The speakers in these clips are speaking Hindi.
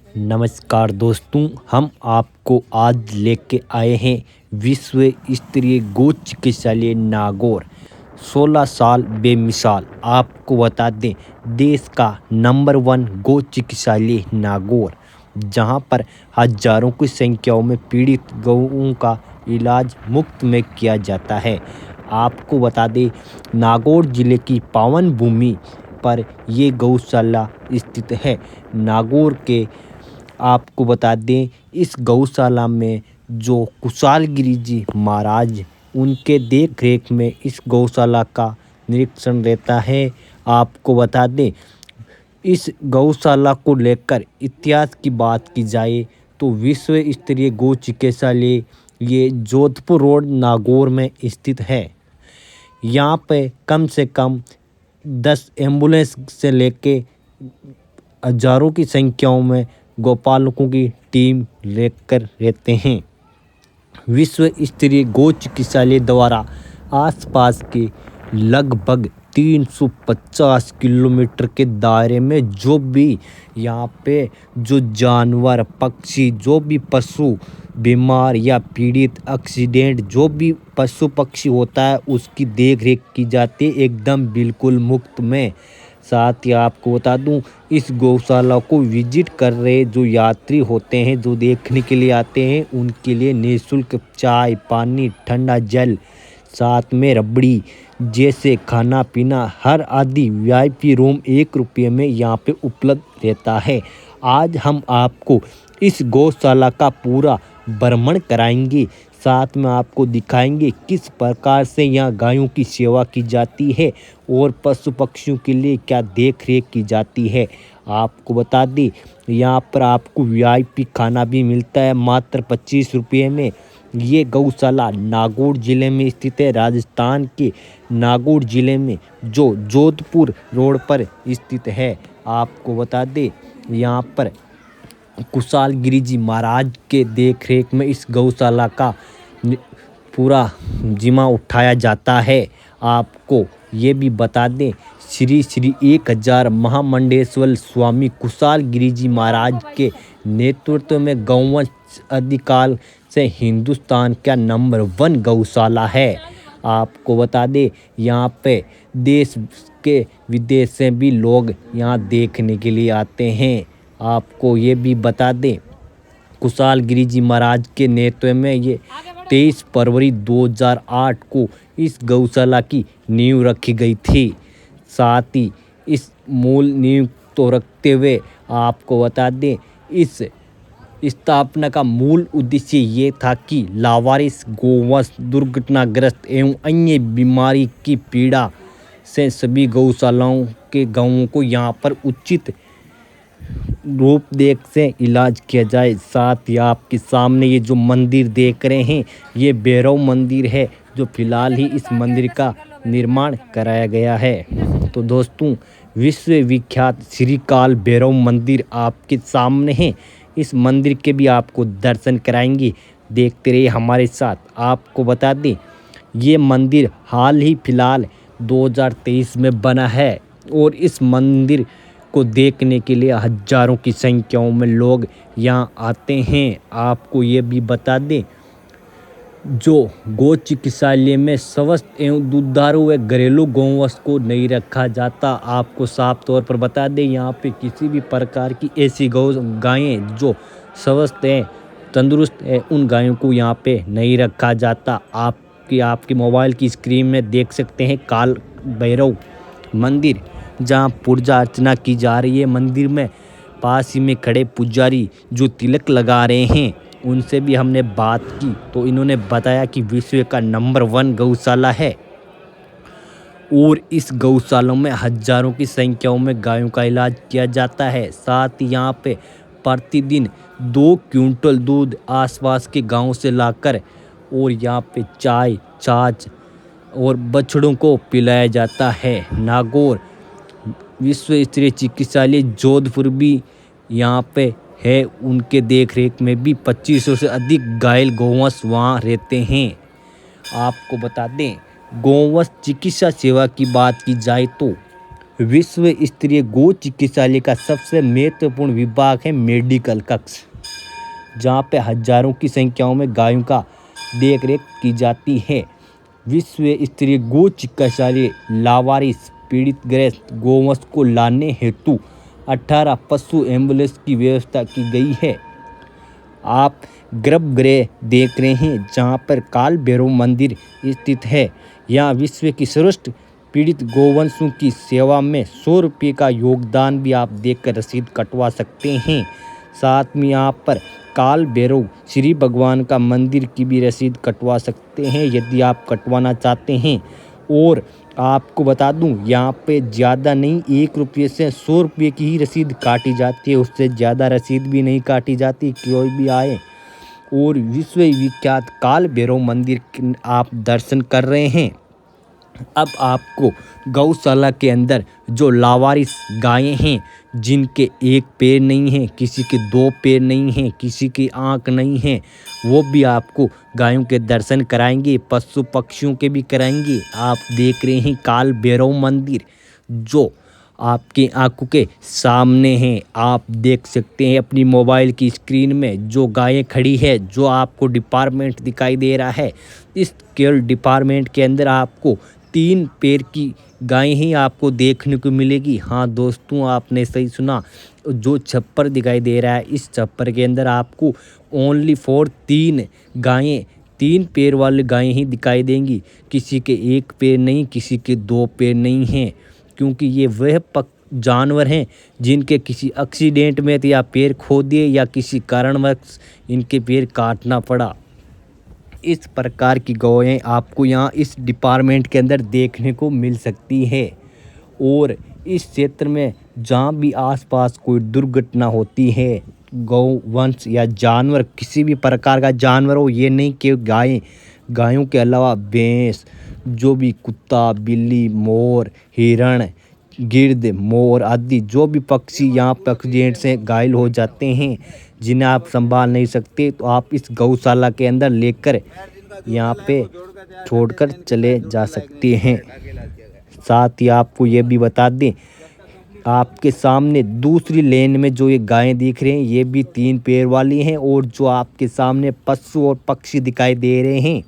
नमस्कार दोस्तों, हम आपको आज लेके आए हैं विश्व स्तरीय गौ चिकित्सालय नागौर। 16 साल बेमिसाल। आपको बता दें, देश का नंबर 1 गौ चिकित्सालय नागौर, जहां पर हजारों की संख्याओं में पीड़ित गौओं का इलाज मुफ्त में किया जाता है। आपको बता दें, नागौर जिले की पावन भूमि पर ये गौशाला स्थित है। नागौर के आपको बता दें, इस गौशाला में जो कुशालगिरी जी महाराज, उनके देख रेख में इस गौशाला का निरीक्षण रहता है। आपको बता दें, इस गौशाला को लेकर इतिहास की बात की जाए तो विश्व स्तरीय गौ चिकित्सालय ये जोधपुर रोड नागौर में स्थित है। यहाँ पे कम से कम 10 एम्बुलेंस से लेके हजारों की संख्याओं में गौपालकों की टीम लेकर रहते हैं। विश्व स्तरीय गौ चिकित्सालय द्वारा आसपास के लगभग 350 किलोमीटर के दायरे में जो भी यहाँ पे जो जानवर, पक्षी, जो भी पशु बीमार या पीड़ित, एक्सीडेंट, जो भी पशु पक्षी होता है उसकी देख रेख की जाती है, एकदम बिल्कुल मुफ्त में। साथ ही आपको बता दूं, इस गौशाला को विजिट कर रहे जो यात्री होते हैं, जो देखने के लिए आते हैं, उनके लिए निःशुल्क चाय, पानी, ठंडा जल, साथ में रबड़ी जैसे खाना पीना हर आदि वीआईपी रूम 1 रुपये में यहाँ पे उपलब्ध रहता है। आज हम आपको इस गौशाला का पूरा भ्रमण कराएंगे, साथ में आपको दिखाएंगे किस प्रकार से यहाँ गायों की सेवा की जाती है और पशु पक्षियों के लिए क्या देख रेख की जाती है। आपको बता दें, यहाँ पर आपको वीआईपी खाना भी मिलता है मात्र 25 रुपये में। ये गौशाला नागौर ज़िले में स्थित है, राजस्थान के नागौर ज़िले में जो जोधपुर रोड पर स्थित है। आपको बता दें, यहाँ पर कुशालगिरी जी महाराज के देख रेख में इस गौशाला का पूरा जिम्मा उठाया जाता है। आपको ये भी बता दें, श्री श्री 1000 महामंडेश्वर स्वामी कुशालगिरी जी महाराज के नेतृत्व में गौवंश अधिकाल से हिंदुस्तान का नंबर 1 गौशाला है। आपको बता दें, यहाँ पे देश के विदेश से भी लोग यहाँ देखने के लिए आते हैं। आपको ये भी बता दें, कुशालगिरी जी महाराज के नेतृत्व में ये 23 फरवरी 2008 को इस गौशाला की नींव रखी गई थी। साथ ही इस मूल नींव तो रखते हुए आपको बता दें, इस स्थापना का मूल उद्देश्य ये था कि लावारिस गोवंश, दुर्घटनाग्रस्त एवं अन्य बीमारी की पीड़ा से सभी गौशालाओं के गांवों को यहाँ पर उचित रूप देख से इलाज किया जाए। साथ ही आपके सामने ये जो मंदिर देख रहे हैं, ये भैरव मंदिर है, जो फिलहाल ही इस मंदिर का निर्माण कराया गया है। तो दोस्तों, विश्व विख्यात श्री काल भैरव मंदिर आपके सामने है। इस मंदिर के भी आपको दर्शन कराएंगे, देखते रहिए हमारे साथ। आपको बता दें, ये मंदिर हाल ही फिलहाल 2023 में बना है और इस मंदिर को देखने के लिए हजारों की संख्याओं में लोग यहाँ आते हैं। आपको ये भी बता दें, जो गौ चिकित्सालय में स्वस्थ एवं दुधारू व घरेलू गौवंश को नहीं रखा जाता। आपको साफ तौर पर बता दें, यहाँ पे किसी भी प्रकार की ऐसी गायें जो स्वस्थ हैं, तंदुरुस्त है, उन गायों को यहाँ पे नहीं रखा जाता। आपके मोबाइल की स्क्रीन में देख सकते हैं काल भैरव मंदिर, जहाँ पूजा अर्चना की जा रही है। मंदिर में पास ही में खड़े पुजारी जो तिलक लगा रहे हैं, उनसे भी हमने बात की तो इन्होंने बताया कि विश्व का नंबर 1 गौशाला है और इस गौशालों में हजारों की संख्याओं में गायों का इलाज किया जाता है। साथ ही यहाँ पे प्रतिदिन 2 क्विंटल दूध आसपास के गांव से लाकर और यहाँ पे चाय, छाछ और बछड़ों को पिलाया जाता है। नागौर विश्व स्तरीय चिकित्सालय जोधपुर भी यहाँ पे है, उनके देख रेख में भी 2500 से अधिक घायल गौवंश वहाँ रहते हैं। आपको बता दें, गौवंश चिकित्सा सेवा की बात की जाए तो विश्व स्तरीय गौ चिकित्सालय का सबसे महत्वपूर्ण विभाग है मेडिकल कक्ष, जहाँ पे हजारों की संख्याओं में गायों का देखरेख की जाती है। विश्व स्तरीय गौ चिकित्सालय लावारिस पीड़ितग्रस्त गौवंश को लाने हेतु 18 पशु एम्बुलेंस की व्यवस्था की गई है। आप गर्भगृह देख रहे हैं, जहाँ पर काल भैरव मंदिर स्थित है। यहाँ विश्व की सर्वश्रेष्ठ पीड़ित गौवंशों की सेवा में 100 रुपये का योगदान भी आप देकर रसीद कटवा सकते हैं। साथ में यहाँ पर काल भैरव श्री भगवान का मंदिर की भी रसीद कटवा सकते हैं यदि आप कटवाना चाहते हैं। और आपको बता दूं, यहाँ पे ज़्यादा नहीं, 1 रुपये से 100 रुपये की ही रसीद काटी जाती है, उससे ज़्यादा रसीद भी नहीं काटी जाती। कोई भी आए और विश्व विख्यात काल भैरव मंदिर आप दर्शन कर रहे हैं। अब आपको गौशाला के अंदर जो लावारिस गायें हैं, जिनके 1 पैर नहीं है, किसी के 2 पैर नहीं है, किसी की आँख नहीं है, वो भी आपको गायों के दर्शन कराएंगे, पशु पक्षियों के भी कराएंगे। आप देख रहे हैं काल भैरव मंदिर, जो आपकी आंखों के सामने हैं। आप देख सकते हैं अपनी मोबाइल की स्क्रीन में जो गायें खड़ी है, जो आपको डिपार्टमेंट दिखाई दे रहा है। इस केवल डिपार्टमेंट के अंदर आपको 3 पैर की गायें ही आपको देखने को मिलेगी। हाँ दोस्तों, आपने सही सुना, जो छप्पर दिखाई दे रहा है, इस छप्पर के अंदर आपको ओनली फॉर 3 गायें, 3 पैर वाली गायें ही दिखाई देंगी। किसी के 1 पैर नहीं, किसी के 2 पैर नहीं हैं, क्योंकि ये वह जानवर हैं जिनके किसी एक्सीडेंट में या पैर खो दिए या किसी कारणवश इनके पैर काटना पड़ा। इस प्रकार की गौएं आपको यहाँ इस डिपार्टमेंट के अंदर देखने को मिल सकती है। और इस क्षेत्र में जहाँ भी आसपास कोई दुर्घटना होती है, गौवंश या जानवर, किसी भी प्रकार का जानवर हो, ये नहीं कि गायों के अलावा भैंस, जो भी कुत्ता, बिल्ली, मोर, हिरण, गिद्ध, मोर आदि जो भी पक्षी यहाँ पर एक्सीडेंट से घायल हो जाते हैं, जिन्हें आप संभाल नहीं सकते, तो आप इस गौशाला के अंदर लेकर यहाँ पे छोड़कर चले जा सकते हैं। साथ ही आपको ये भी बता दें, आपके सामने दूसरी लेन में जो ये गायें दिख रहे हैं, ये भी 3 पैर वाली हैं। और जो आपके सामने पशु और पक्षी दिखाई दे रहे हैं,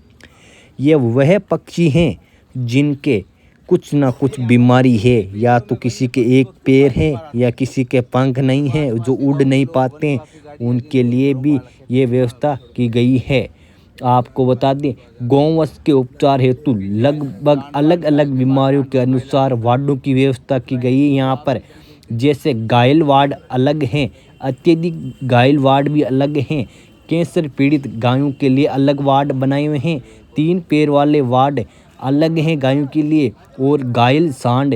ये वह पक्षी हैं जिनके कुछ ना कुछ बीमारी है, या तो किसी के 1 पैर है या किसी के पंख नहीं है, जो उड़ नहीं पाते, उनके लिए भी ये व्यवस्था की गई है। आपको बता दें, गौवंश के उपचार हेतु लगभग अलग अलग बीमारियों के अनुसार वार्डों की व्यवस्था की गई है यहाँ पर। जैसे घायल वार्ड अलग हैं, अत्यधिक घायल वार्ड भी अलग हैं, कैंसर पीड़ित गायों के लिए अलग वार्ड बनाए हुए हैं, 3 पैर वाले वार्ड अलग हैं गायों के लिए, और घायल सांड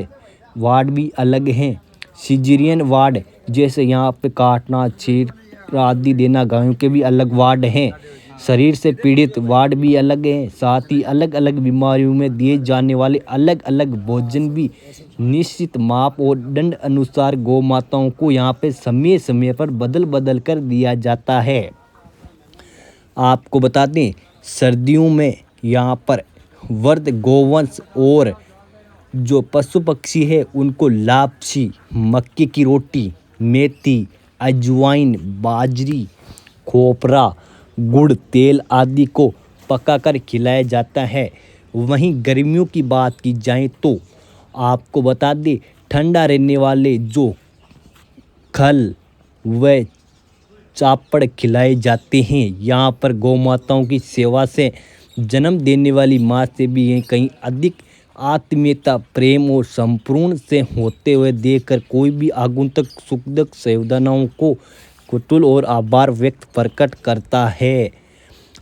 वार्ड भी अलग हैं। सिजेरियन वार्ड, जैसे यहाँ पे काटना, छींक आदि देना, गायों के भी अलग वार्ड हैं। शरीर से पीड़ित वार्ड भी अलग हैं। साथ ही अलग अलग बीमारियों में दिए जाने वाले अलग अलग भोजन भी निश्चित माप और दंड अनुसार गौ माताओं को यहाँ पे समय समय पर बदल बदल कर दिया जाता है। आपको बता दें, सर्दियों में यहाँ पर वर्ध गोवंश और जो पशु पक्षी है, उनको लापसी, मक्के की रोटी, मेथी, अजवाइन, बाजरी, खोपरा, गुड़, तेल आदि को पकाकर खिलाया जाता है। वहीं गर्मियों की बात की जाए तो आपको बता दें, ठंडा रहने वाले जो खल व चापड़ खिलाए जाते हैं। यहाँ पर गौ माताओं की सेवा से जन्म देने वाली माँ से भी ये कहीं अधिक आत्मीयता, प्रेम और संपूर्ण से होते हुए देखकर कोई भी आगंतुक सुखदक संवेदनाओं को कुतूहल और आभार व्यक्त प्रकट करता है।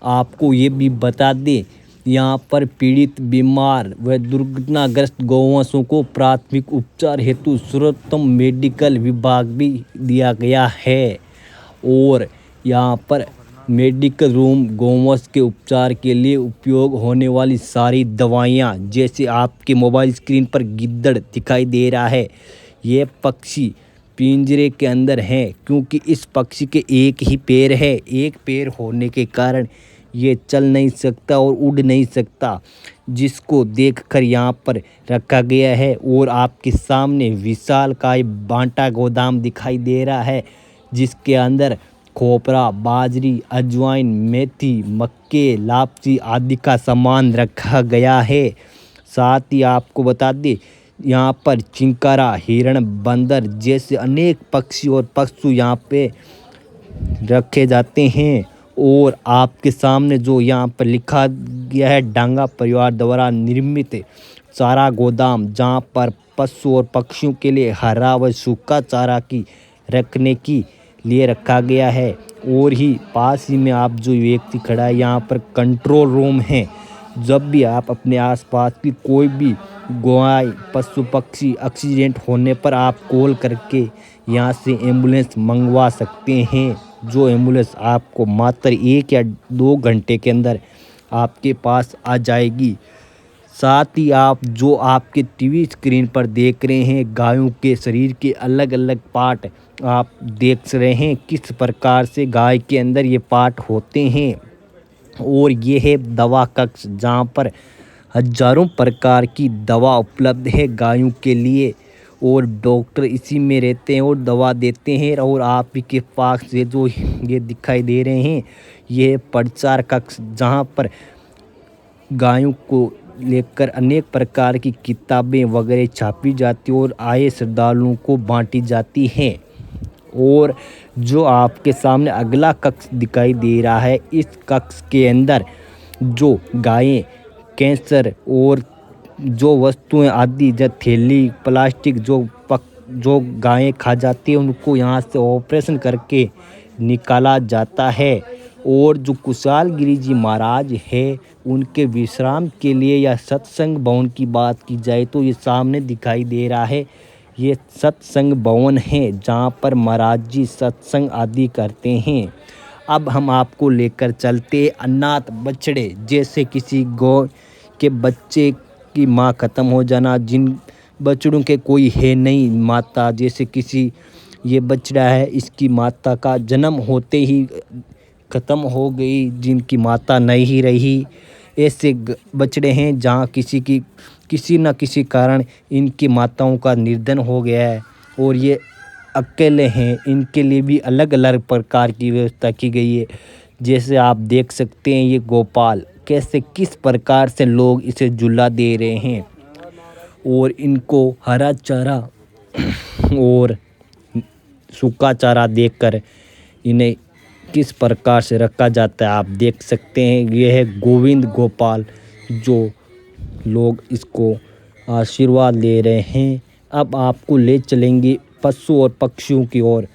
आपको ये भी बता दें, यहाँ पर पीड़ित, बीमार व दुर्घटनाग्रस्त गौवंशों को प्राथमिक उपचार हेतु सर्वोत्तम मेडिकल विभाग भी दिया गया है। और यहाँ पर मेडिकल रूम गौवंश के उपचार के लिए उपयोग होने वाली सारी दवाइयाँ, जैसे आपके मोबाइल स्क्रीन पर गिद्दड़ दिखाई दे रहा है, ये पक्षी पिंजरे के अंदर है, क्योंकि इस पक्षी के 1 ही पैर है। 1 पैर होने के कारण ये चल नहीं सकता और उड़ नहीं सकता। जिसको देखकर यहाँ पर रखा गया है। और आपके सामने विशालकाय बांटा गोदाम दिखाई दे रहा है, जिसके अंदर खोपरा, बाजरी, अजवाइन, मेथी, मक्के, लापसी आदि का सामान रखा गया है। साथ ही आपको बता दें, यहाँ पर चिंकारा, हिरण, बंदर जैसे अनेक पक्षी और पशु यहाँ पे रखे जाते हैं। और आपके सामने जो यहाँ पर लिखा गया है, डांगा परिवार द्वारा निर्मित चारा गोदाम, जहाँ पर पशु और पक्षियों के लिए हरा व सूखा चारा की रखने की लिए रखा गया है। और ही पास ही में आप जो व्यक्ति खड़ा है, यहाँ पर कंट्रोल रूम है। जब भी आप अपने आसपास की कोई भी गाय, पशु पक्षी एक्सीडेंट होने पर आप कॉल करके यहाँ से एम्बुलेंस मंगवा सकते हैं, जो एम्बुलेंस आपको मात्र 1 या 2 घंटे के अंदर आपके पास आ जाएगी। साथ ही आप जो आपके टीवी स्क्रीन पर देख रहे हैं, गायों के शरीर के अलग अलग पार्ट आप देख रहे हैं, किस प्रकार से गाय के अंदर ये पार्ट होते हैं। और ये है दवा कक्ष, जहाँ पर हजारों प्रकार की दवा उपलब्ध है गायों के लिए। और डॉक्टर इसी में रहते हैं और दवा देते हैं। और आप ही के पास से जो ये दिखाई दे रहे हैं, ये प्रचार कक्ष, जहाँ पर गायों को लेकर अनेक प्रकार की किताबें वगैरह छापी जाती और आए श्रद्धालुओं को बांटी जाती हैं। और जो आपके सामने अगला कक्ष दिखाई दे रहा है, इस कक्ष के अंदर जो गायें कैंसर और जो वस्तुएं आदि, जो थैली प्लास्टिक जो गायें खा जाती है, उनको यहाँ से ऑपरेशन करके निकाला जाता है। और जो कुशाल गिरी जी महाराज है, उनके विश्राम के लिए या सत्संग भवन की बात की जाए तो ये सामने दिखाई दे रहा है, ये सत्संग भवन है, जहाँ पर महाराज जी सत्संग आदि करते हैं। अब हम आपको लेकर चलते अनाथ बछड़े, जैसे किसी गौ के बच्चे की माँ ख़त्म हो जाना, जिन बछड़ों के कोई है नहीं माता, जैसे किसी ये बछड़ा है, इसकी माता का जन्म होते ही ख़त्म हो गई, जिनकी माता नहीं रही, ऐसे बछड़े हैं जहाँ किसी न किसी कारण इनकी माताओं का निर्धन हो गया है और ये अकेले हैं। इनके लिए भी अलग अलग प्रकार की व्यवस्था की गई है। जैसे आप देख सकते हैं, ये गोपाल कैसे किस प्रकार से लोग इसे झूला दे रहे हैं और इनको हरा चारा और सूखा चारा देकर इन्हें किस प्रकार से रखा जाता है, आप देख सकते हैं। यह है गोविंद गोपाल, जो लोग इसको आशीर्वाद ले रहे हैं। अब आपको ले चलेंगे पशु और पक्षियों की ओर,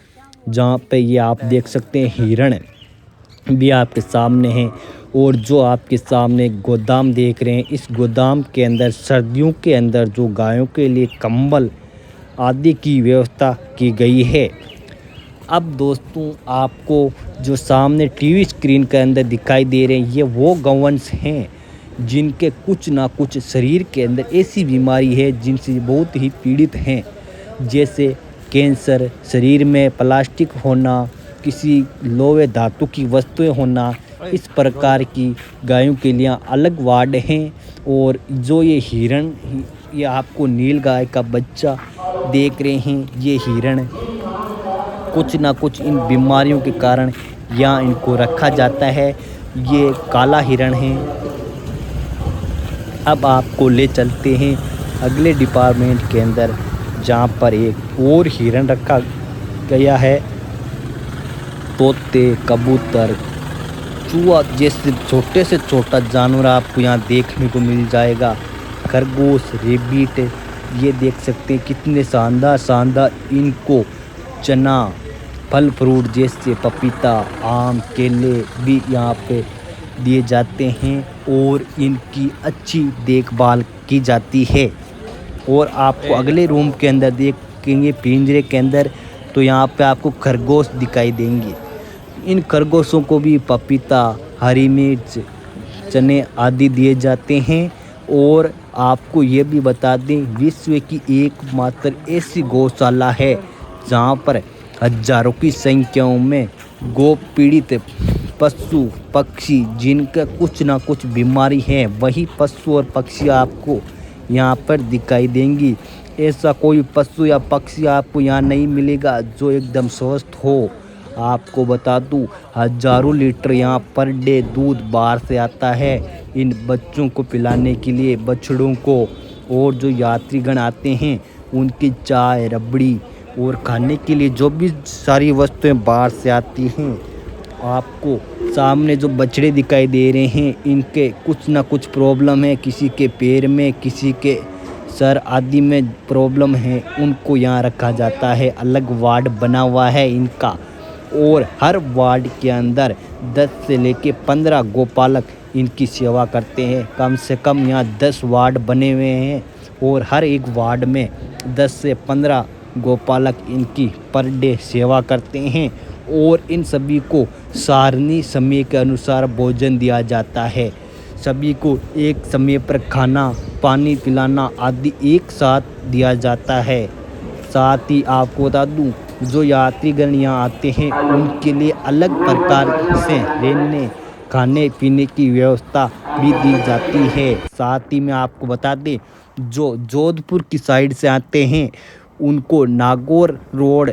जहाँ पे ये आप देख सकते हैं हिरण भी आपके सामने हैं। और जो आपके सामने गोदाम देख रहे हैं, इस गोदाम के अंदर सर्दियों के अंदर जो गायों के लिए कंबल आदि की व्यवस्था की गई है। अब दोस्तों, आपको जो सामने टीवी स्क्रीन के अंदर दिखाई दे रहे हैं, ये वो गौवंश हैं जिनके कुछ ना कुछ शरीर के अंदर ऐसी बीमारी है जिनसे बहुत ही पीड़ित हैं, जैसे कैंसर, शरीर में प्लास्टिक होना, किसी लोहे धातु की वस्तुएं होना। इस प्रकार की गायों के लिए अलग वार्ड हैं। और जो ये हिरण, ये आपको नील गाय का बच्चा देख रहे हैं, ये हिरण कुछ ना कुछ इन बीमारियों के कारण यहाँ इनको रखा जाता है। ये काला हिरण है। अब आपको ले चलते हैं अगले डिपार्टमेंट के अंदर, जहाँ पर एक और हिरण रखा गया है। तोते, कबूतर, चूहा जैसे छोटे से छोटा जानवर आपको यहाँ देखने को मिल जाएगा। खरगोश, रेबिट, ये देख सकते हैं कितने शानदार इनको चना, फल फ्रूट जैसे पपीता, आम, केले भी यहाँ पे दिए जाते हैं और इनकी अच्छी देखभाल की जाती है। और आपको अगले रूम के अंदर देखेंगे, पिंजरे के अंदर, तो यहाँ पे आपको खरगोश दिखाई देंगे। इन खरगोशों को भी पपीता, हरी मिर्च, चने आदि दिए जाते हैं। और आपको ये भी बता दें, विश्व की एकमात्र ऐसी गौशाला है जहाँ पर हजारों की संख्याओं में गौ पीड़ित पशु पक्षी जिनका कुछ ना कुछ बीमारी है, वही पशु और पक्षी आपको यहाँ पर दिखाई देंगी। ऐसा कोई पशु या पक्षी आपको यहाँ नहीं मिलेगा जो एकदम स्वस्थ हो। आपको बता दूँ, हज़ारों लीटर यहाँ पर डे दूध बाहर से आता है इन बच्चों को पिलाने के लिए, बछड़ों को। और जो यात्रीगण आते हैं उनकी चाय, रबड़ी और खाने के लिए जो भी सारी वस्तुएं बाहर से आती हैं। आपको सामने जो बछड़े दिखाई दे रहे हैं, इनके कुछ ना कुछ प्रॉब्लम है, किसी के पैर में, किसी के सर आदि में प्रॉब्लम है, उनको यहाँ रखा जाता है। अलग वार्ड बना हुआ है इनका, और हर वार्ड के अंदर 10 से लेके 15 गोपालक इनकी सेवा करते हैं। कम से कम यहाँ 10 वार्ड बने हुए हैं और हर एक वार्ड में 10 से 15 गोपालक इनकी पर डे सेवा करते हैं। और इन सभी को सारणी समय के अनुसार भोजन दिया जाता है। सभी को एक समय पर खाना, पानी पिलाना आदि एक साथ दिया जाता है। साथ ही आपको बता दूँ, जो यात्रीगण यहाँ आते हैं उनके लिए अलग प्रकार से रहने खाने पीने की व्यवस्था भी दी जाती है। साथ ही में आपको बता दें, जो जोधपुर की साइड से आते हैं उनको नागौर रोड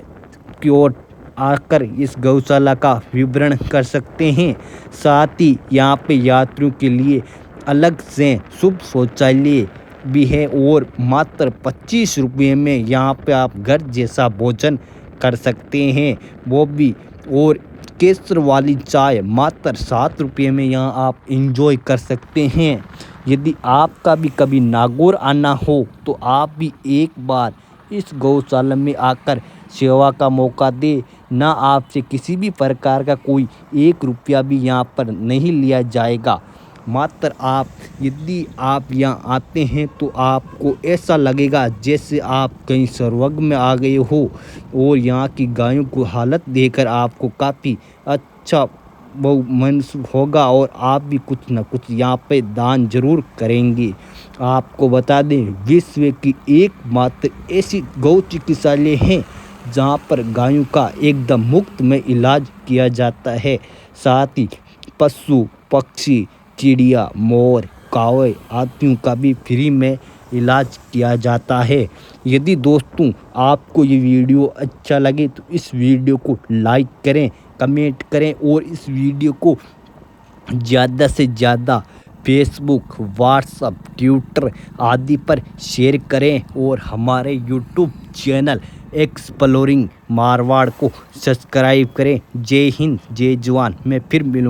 की ओर आकर इस गौशाला का विवरण कर सकते हैं। साथ ही यहाँ पे यात्रियों के लिए अलग से शुभ शौचालय भी है और मात्र 25 रुपये में यहाँ पे आप घर जैसा भोजन कर सकते हैं, वो भी। और केसर वाली चाय मात्र 7 रुपये में यहाँ आप एंजॉय कर सकते हैं। यदि आपका भी कभी नागौर आना हो तो आप भी एक बार इस गौशाला में आकर सेवा का मौका दे। ना आपसे किसी भी प्रकार का कोई 1 रुपया भी यहाँ पर नहीं लिया जाएगा। मात्र आप यदि आप यहाँ आते हैं तो आपको ऐसा लगेगा जैसे आप कहीं स्वर्ग में आ गए हो। और यहाँ की गायों को हालत देखकर आपको काफ़ी अच्छा वो महसूस होगा और आप भी कुछ न कुछ यहाँ पे दान जरूर करेंगे। आपको बता दें, विश्व की एकमात्र ऐसी गौ चिकित्सालय है जहाँ पर गायों का एकदम मुफ्त में इलाज किया जाता है। साथ ही पशु पक्षी, चिड़िया, मोर, कौवे आदि का भी फ्री में इलाज किया जाता है। यदि दोस्तों आपको ये वीडियो अच्छा लगे तो इस वीडियो को लाइक करें, कमेंट करें और इस वीडियो को ज़्यादा से ज़्यादा फेसबुक, व्हाट्सएप, ट्विटर आदि पर शेयर करें और हमारे यूट्यूब चैनल एक्सप्लोरिंग मारवाड़ को सब्सक्राइब करें। जय हिंद, जय जवान। मैं फिर मिलूँगा।